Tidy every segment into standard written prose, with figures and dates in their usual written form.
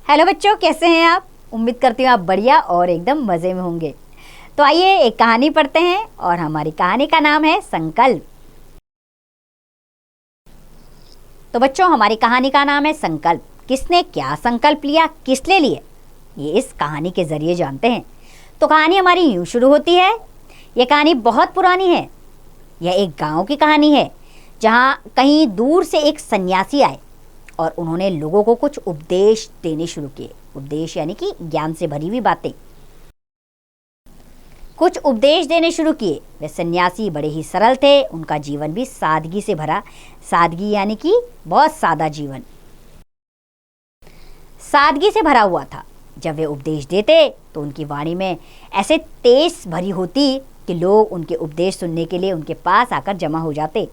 Hello बच्चों, कैसे हैं आप? उम्मीद करती हूँ आप बढ़िया और एकदम मज़े में होंगे। तो आइए एक कहानी पढ़ते हैं और हमारी कहानी का नाम है संकल्प। तो बच्चों, हमारी कहानी का नाम है संकल्प। किसने क्या संकल्प लिया, किस लिए लिए, ये इस कहानी के जरिए जानते हैं। तो कहानी हमारी यूँ शुरू होती है। ये कहानी बहुत पुरानी है। यह एक गांव की कहानी है जहाँ कहीं दूर से एक सन्यासी आए और उन्होंने लोगों को कुछ उपदेश देने शुरू किए। उपदेश यानी कि ज्ञान से भरी हुई बातें। कुछ उपदेश देने शुरू किए। वे सन्यासी बड़े ही सरल थे, उनका जीवन भी सादगी से भरा। सादगी यानी कि बहुत सादा जीवन, सादगी से भरा हुआ था। जब वे उपदेश देते तो उनकी वाणी में ऐसे तेज भरी होती कि लोग उनके उपदेश सुनने के लिए उनके पास आकर जमा हो जाते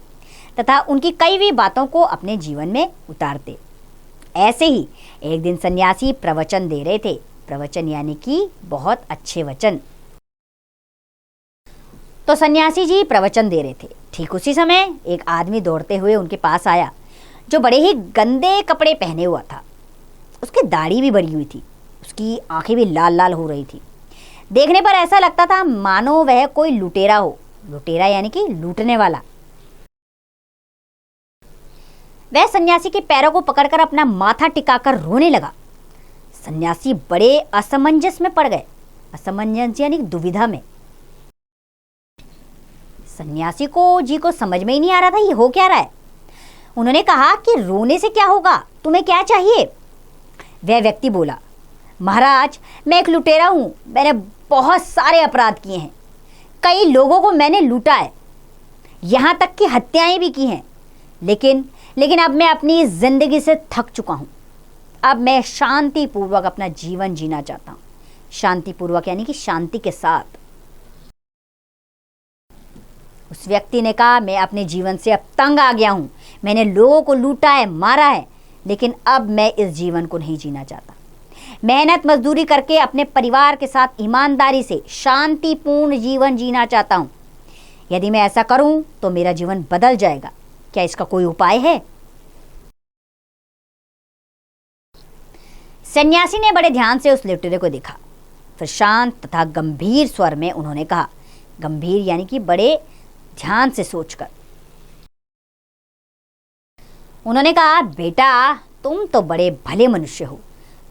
तथा उनकी कई भी बातों को अपने जीवन में उतारते। ऐसे ही एक दिन सन्यासी प्रवचन दे रहे थे। प्रवचन यानी कि बहुत अच्छे वचन। तो सन्यासी जी प्रवचन दे रहे थे। ठीक उसी समय एक आदमी दौड़ते हुए उनके पास आया जो बड़े ही गंदे कपड़े पहने हुआ था। उसकी दाढ़ी भी बढ़ी हुई थी, उसकी आंखें भी लाल लाल हो रही थी। देखने पर ऐसा लगता था मानो वह कोई लुटेरा हो। लुटेरा यानी कि लूटने वाला। वह सन्यासी के पैरों को पकड़कर अपना माथा टिकाकर रोने लगा। सन्यासी बड़े असमंजस में पड़ गए। असमंजस यानी दुविधा में। सन्यासी को समझ में ही नहीं आ रहा था ये हो क्या रहा है। उन्होंने कहा कि रोने से क्या होगा, तुम्हें क्या चाहिए? वह व्यक्ति बोला, महाराज, मैं एक लुटेरा हूं। मैंने बहुत सारे अपराध किए हैं। कई लोगों को मैंने लूटा है, यहां तक कि हत्याएं भी की हैं। लेकिन अब मैं अपनी जिंदगी से थक चुका हूं। अब मैं शांतिपूर्वक अपना जीवन जीना चाहता हूं। शांतिपूर्वक यानी कि शांति के साथ। उस व्यक्ति ने कहा, मैं अपने जीवन से अब तंग आ गया हूं। मैंने लोगों को लूटा है, मारा है, लेकिन अब मैं इस जीवन को नहीं जीना चाहता। मेहनत मजदूरी करके अपने परिवार के साथ ईमानदारी से शांतिपूर्ण जीवन जीना चाहता हूं। यदि मैं ऐसा करूं तो मेरा जीवन बदल जाएगा। क्या इसका कोई उपाय है? सन्यासी ने बड़े ध्यान से उस लुटेरे को देखा। फिर शांत तथा गंभीर स्वर में उन्होंने कहा, गंभीर यानी कि बड़े ध्यान से सोचकर उन्होंने कहा, बेटा, तुम तो बड़े भले मनुष्य हो।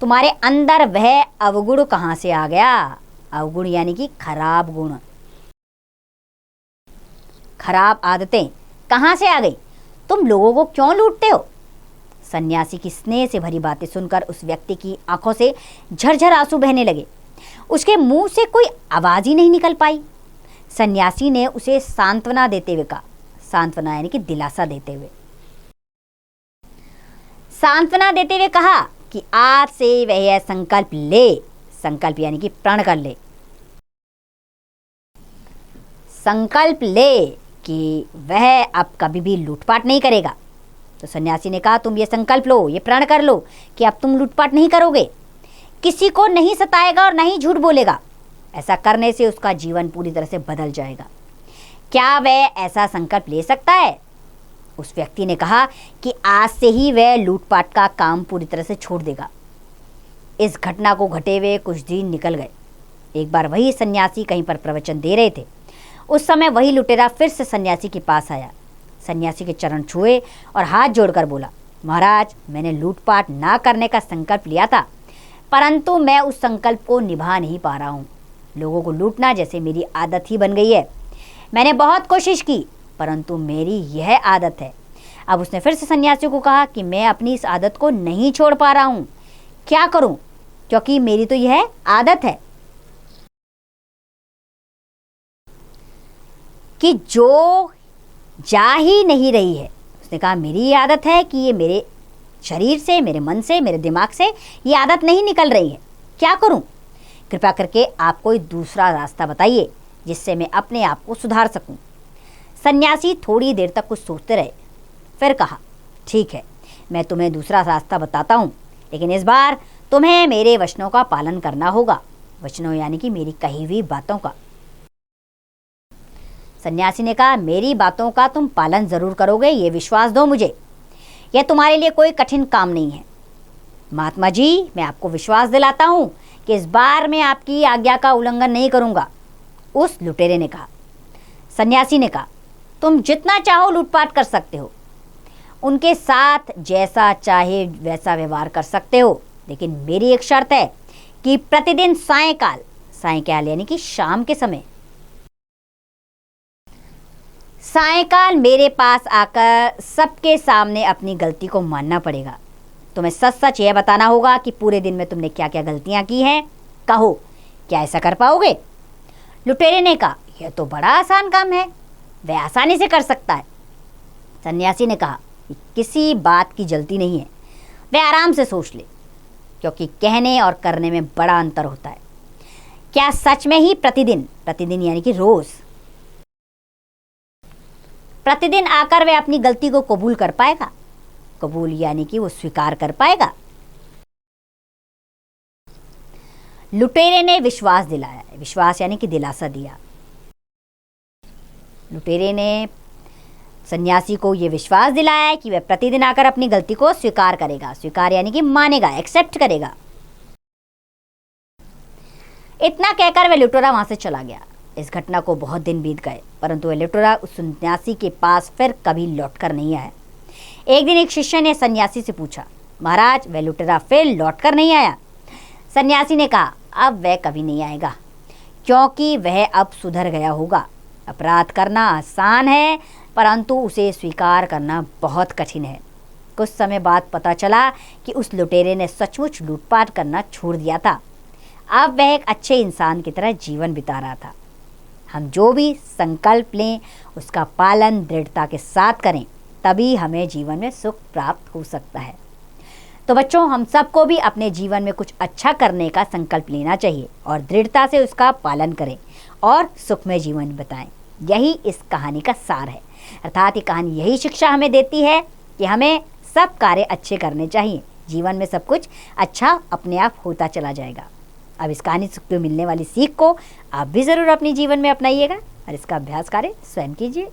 तुम्हारे अंदर वह अवगुण कहां से आ गया? अवगुण यानी कि खराब गुण, खराब आदतें कहां से आ गई? तुम लोगों को क्यों लूटते हो? सन्यासी की स्नेह से भरी बातें सुनकर उस व्यक्ति की आंखों से झरझर आंसू बहने लगे। उसके मुंह से कोई आवाज ही नहीं निकल पाई। सन्यासी ने उसे सांत्वना देते हुए कहा, सांत्वना यानी कि दिलासा देते हुए, सांत्वना देते हुए कहा कि आज से वह यह संकल्प ले। संकल्प यानी कि प्रण कर ले। संकल्प ले कि वह अब कभी भी लूटपाट नहीं करेगा। तो सन्यासी ने कहा, तुम ये संकल्प लो, ये प्रण कर लो कि अब तुम लूटपाट नहीं करोगे, किसी को नहीं सताएगा और नहीं झूठ बोलेगा। ऐसा करने से उसका जीवन पूरी तरह से बदल जाएगा। क्या वह ऐसा संकल्प ले सकता है? उस व्यक्ति ने कहा कि आज से ही वह लूटपाट का काम पूरी तरह से छोड़ देगा। इस घटना को घटे हुए कुछ दिन निकल गए। एक बार वही सन्यासी कहीं पर प्रवचन दे रहे थे। उस समय वही लुटेरा फिर से सन्यासी के पास आया। सन्यासी के चरण छुए और हाथ जोड़कर बोला, महाराज, मैंने लूटपाट ना करने का संकल्प लिया था, परंतु मैं उस संकल्प को निभा नहीं पा रहा हूँ। लोगों को लूटना जैसे मेरी आदत ही बन गई है। मैंने बहुत कोशिश की, परंतु मेरी यह आदत है। अब उसने फिर से सन्यासी को कहा कि मैं अपनी इस आदत को नहीं छोड़ पा रहा हूँ। क्या करूँ, क्योंकि मेरी तो यह आदत है कि जो जा ही नहीं रही है। उसने कहा, मेरी ये आदत है कि ये मेरे शरीर से, मेरे मन से, मेरे दिमाग से ये आदत नहीं निकल रही है। क्या करूं? कृपया करके आप कोई दूसरा रास्ता बताइए जिससे मैं अपने आप को सुधार सकूं। सन्यासी थोड़ी देर तक कुछ सोचते रहे, फिर कहा, ठीक है, मैं तुम्हें दूसरा रास्ता बताता हूं, लेकिन इस बार तुम्हें मेरे वचनों का पालन करना होगा। वचनों यानी कि मेरी कही हुई बातों का। सन्यासी ने कहा, मेरी बातों का तुम पालन जरूर करोगे, ये विश्वास दो मुझे। यह तुम्हारे लिए कोई कठिन काम नहीं है। महात्मा जी, मैं आपको विश्वास दिलाता हूं कि इस बार मैं आपकी आज्ञा का उल्लंघन नहीं करूंगा, उस लुटेरे ने कहा। सन्यासी ने कहा, तुम जितना चाहो लूटपाट कर सकते हो, उनके साथ जैसा चाहे वैसा व्यवहार कर सकते हो, लेकिन मेरी एक शर्त है कि प्रतिदिन सायंकाल यानी कि शाम के समय, सायंकाल मेरे पास आकर सबके सामने अपनी गलती को मानना पड़ेगा। तुम्हें सच सच यह बताना होगा कि पूरे दिन में तुमने क्या क्या गलतियां की हैं। कहो, क्या ऐसा कर पाओगे? लुटेरे ने कहा, यह तो बड़ा आसान काम है, वह आसानी से कर सकता है। सन्यासी ने कहा, किसी बात की जल्दी नहीं है, वह आराम से सोच ले, क्योंकि कहने और करने में बड़ा अंतर होता है। क्या सच में ही प्रतिदिन यानी कि रोज प्रतिदिन आकर वह अपनी गलती को कबूल कर पाएगा? कबूल यानी कि वो स्वीकार कर पाएगा। लुटेरे ने विश्वास दिलाया, विश्वास यानी कि दिलासा दिया। लुटेरे ने सन्यासी को यह विश्वास दिलाया कि वह प्रतिदिन आकर अपनी गलती को स्वीकार करेगा। स्वीकार यानी कि मानेगा, एक्सेप्ट करेगा। इतना कहकर वह लुटेरा वहां से चला गया। इस घटना को बहुत दिन बीत गए, परंतु वह लुटेरा उस सन्यासी के पास फिर कभी लौटकर नहीं आया। एक दिन एक शिष्य ने सन्यासी से पूछा, महाराज, वह लुटेरा फिर लौटकर नहीं आया? सन्यासी ने कहा, अब वह कभी नहीं आएगा, क्योंकि वह अब सुधर गया होगा। अपराध करना आसान है, परंतु उसे स्वीकार करना बहुत कठिन है। कुछ समय बाद पता चला कि उस लुटेरे ने सचमुच लूटपाट करना छोड़ दिया था। अब वह एक अच्छे इंसान की तरह जीवन बिता रहा था। हम जो भी संकल्प लें उसका पालन दृढ़ता के साथ करें, तभी हमें जीवन में सुख प्राप्त हो सकता है। तो बच्चों, हम सबको भी अपने जीवन में कुछ अच्छा करने का संकल्प लेना चाहिए और दृढ़ता से उसका पालन करें और सुखमय जीवन बिताएं। यही इस कहानी का सार है। अर्थात ये कहानी यही शिक्षा हमें देती है कि हमें सब कार्य अच्छे करने चाहिए। जीवन में सब कुछ अच्छा अपने आप होता चला जाएगा। अब इस कहानी से मिलने वाली सीख को आप भी ज़रूर अपने जीवन में अपनाइएगा और इसका अभ्यास कार्य स्वयं कीजिए।